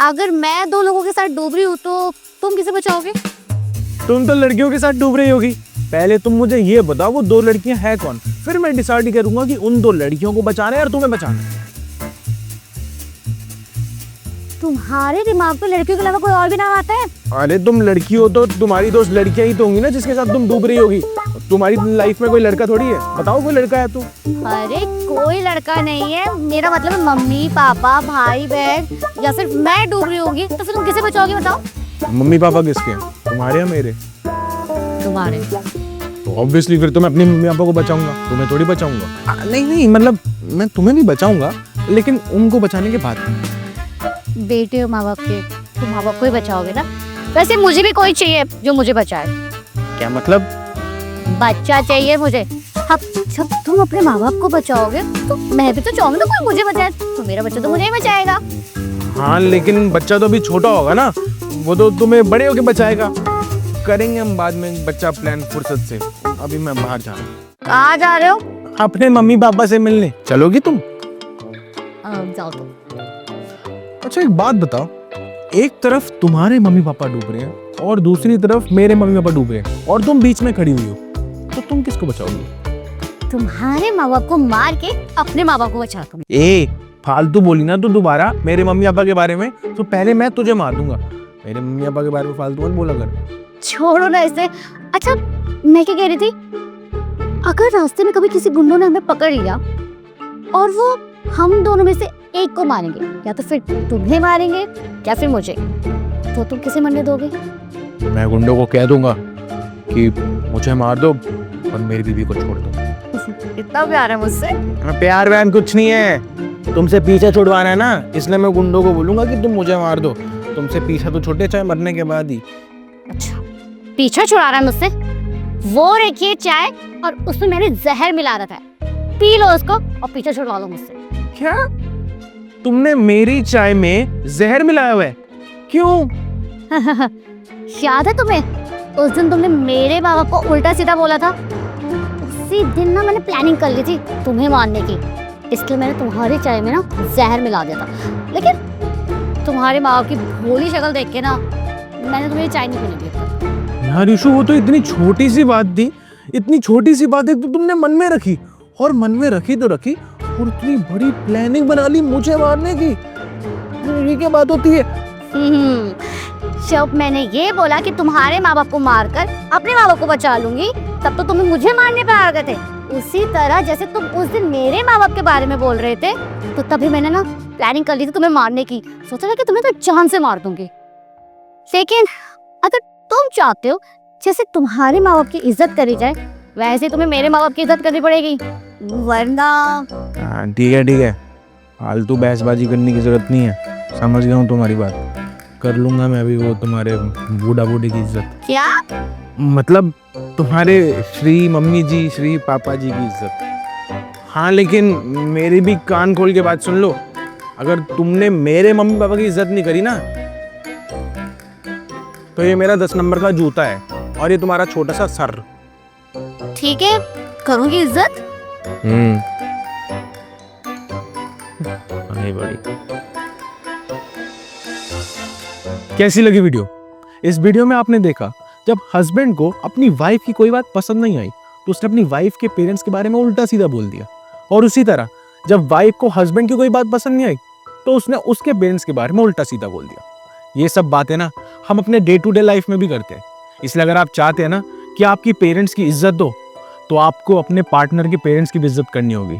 अगर मैं 2 लोगों के साथ डूब रही हूँ तो तुम किसे बचाओगे? तुम तो लड़कियों के साथ डूब रही होगी। पहले तुम मुझे ये बताओ वो 2 लड़कियां हैं कौन, फिर मैं डिसाइड करूंगा कि उन 2 लड़कियों को बचाना है और तुम्हें बचाना है। तुम्हारे दिमाग में लड़कियों के अलावा कोई और भी नाम आता है? अरे तुम लड़की हो तो तुम्हारी दोस्त लड़कियां ही तो होंगी ना जिसके साथ तुम डूब रही होगी। तुम्हारी लाइफ में कोई लड़का थोड़ी है, बताओ कोई लड़का है तो। अरे कोई लड़का नहीं है, मेरा मतलब मम्मी पापा भाई बहन, या फिर मैं डूब रही होगी तो फिर तुम किसे बचाओगे बताओ? मम्मी पापा किसके हैं, तुम्हारे या मेरे? तुम्हारे। तो ऑब्वियसली फिर तो मैं अपनी मम्मी पापा को बचाऊंगा, तुम्हें थोड़ी बचाऊंगा। नहीं मतलब मैं तुम्हें भी बचाऊंगा लेकिन उनको बचाने के बाद। बेटे हो माँ बाप के, तुम माँ बाप को ही बचाओगे ना। वैसे मुझे भी कोई चाहिए जो मुझे बचाए। क्या मतलब? बच्चा चाहिए मुझे। अब जब तुम अपने माँ बाप को बचाओगे तो मैं भी तो चाहूंगी ना कोई मुझे बचाए, तो मेरा बच्चा तो मुझे ही बचाएगा। हाँ लेकिन बच्चा तो अभी छोटा होगा ना, वो तो तुम्हें बड़े होके बचाएगा। करेंगे हम बाद में बच्चा प्लान फुर्सत से, अभी मैं बाहर जा रहा हूँ। कहाँ जा रहे हो? अपने मम्मी पापा से मिलने। चलोगी तुम? जाओ तुम। अच्छा एक बात बताओ, एक तरफ तुम्हारे मम्मी पापा डूब रहे हैं और दूसरी तरफ मेरे मम्मी पापा डूब रहे हैं और तुम बीच में खड़ी हुई हो, तो तुम किसको बचाओगी? तुम्हारे माँ बाप को मार के अपने माँ बाप को बचा दूंगी। ए फालतू बोली ना तू दोबारा मेरे मम्मी पापा के बारे में, तो पहले मैं तुझे मार दूंगा। मेरे मम्मी पापा के बारे में फालतू मत बोला कर। छोड़ो ना इसे। अच्छा मैं क्या कह रही थी, अगर रास्ते में कभी किसी गुंडों ने हमें पकड़ लिया और वो हम दोनों में से एक को मारेंगे, या तो फिर तुम्हें मारेंगे या फिर मुझे, तो तुम किसे मरने दोगे? मैं गुंडों को कह दूंगा कि मुझे मार दो और मेरी बीवी को छोड़ दो। इतना प्यार है मुझसे? प्यार व्यार कुछ नहीं है, तुमसे पीछे छुड़वाना है ना, इसलिए मैं गुंडों को बोलूंगा कि तुम मुझे मार दो। तुमसे पीछा तो छूटे चाहे मरने के बाद ही। अच्छा पीछा छुड़ा रहा है मुझसे? वो रखिए चाय और उसमें मैंने जहर मिला रखा है, पी लो उसको और पीछा छुड़वा लो मुझसे। क्या तुमने मेरी चाय में जहर मिलाया हुआ है? क्यों? याद है तुम्हें उस दिन तुमने मेरे बाबा को उल्टा सीधा बोला था? उसी दिन ना मैंने प्लानिंग कर ली थी तुम्हें मारने की, इसलिए मैंने तुम्हारी चाय में ना जहर मिला दिया था। लेकिन तुम्हारे माँ बाप की भोली शक्ल देख के ना मैंने तुम्हें चाय नहीं पीने दी। यार ईशु वो तो इतनी छोटी सी बात थी, इतनी छोटी सी बात है तो तुमने मन में रखी, और मन में रखी तो रखी और इतनी बड़ी प्लानिंग बना ली मुझे मारने की। ये क्या बात होती है? जब मैंने ये बोला कि तुम्हारे माँ बाप को मारकर अपने माँ बाप को बचा लूंगी, तब तो तुम्हें मुझे मारने पर आ गए थे। उसी तरह जैसे तुम उस दिन मेरे माँ बाप के बारे में बोल रहे थे, तो तभी मैंने ना प्लानिंग कर ली थी तुम्हें मारने की। सोचा था कि तुम्हें तो जान से मार दूंगी। लेकिन अगर तुम चाहते हो जैसे तुम्हारे माँ बाप की इज्जत करी जाए, वैसे तुम्हें मेरे माँ बाप की इज्जत करनी पड़ेगी, वरना। ठीक है, फालतू बहसबाजी करने की जरूरत नहीं है, समझ गया हूँ तुम्हारी बात। कर लूंगा मैं अभी वो तुम्हारे बूढ़ा बूढ़ी की इज्जत। क्या मतलब तुम्हारे श्री मम्मी जी श्री पापा जी की इज्जत। हाँ लेकिन मेरी भी कान खोल के बात सुन लो, अगर तुमने मेरे मम्मी पापा की इज्जत नहीं करी ना, तो ये मेरा 10 नंबर का जूता है और ये तुम्हारा छोटा सा सर। ठीक है करूंगी इज्जत। बड़ी कैसी लगी वीडियो? इस वीडियो में आपने देखा जब हस्बैंड को अपनी वाइफ की कोई बात पसंद नहीं आई तो उसने अपनी वाइफ के पेरेंट्स के बारे में उल्टा सीधा बोल दिया, और उसी तरह जब वाइफ को हस्बैंड की कोई बात पसंद नहीं आई तो उसने उसके पेरेंट्स के बारे में उल्टा सीधा बोल दिया। ये सब बातें ना हम अपने डे टू डे लाइफ में भी करते हैं, इसलिए अगर आप चाहते हैं ना कि आपकी पेरेंट्स की इज्जत हो तो आपको अपने पार्टनर के पेरेंट्स की भी इज्जत करनी होगी।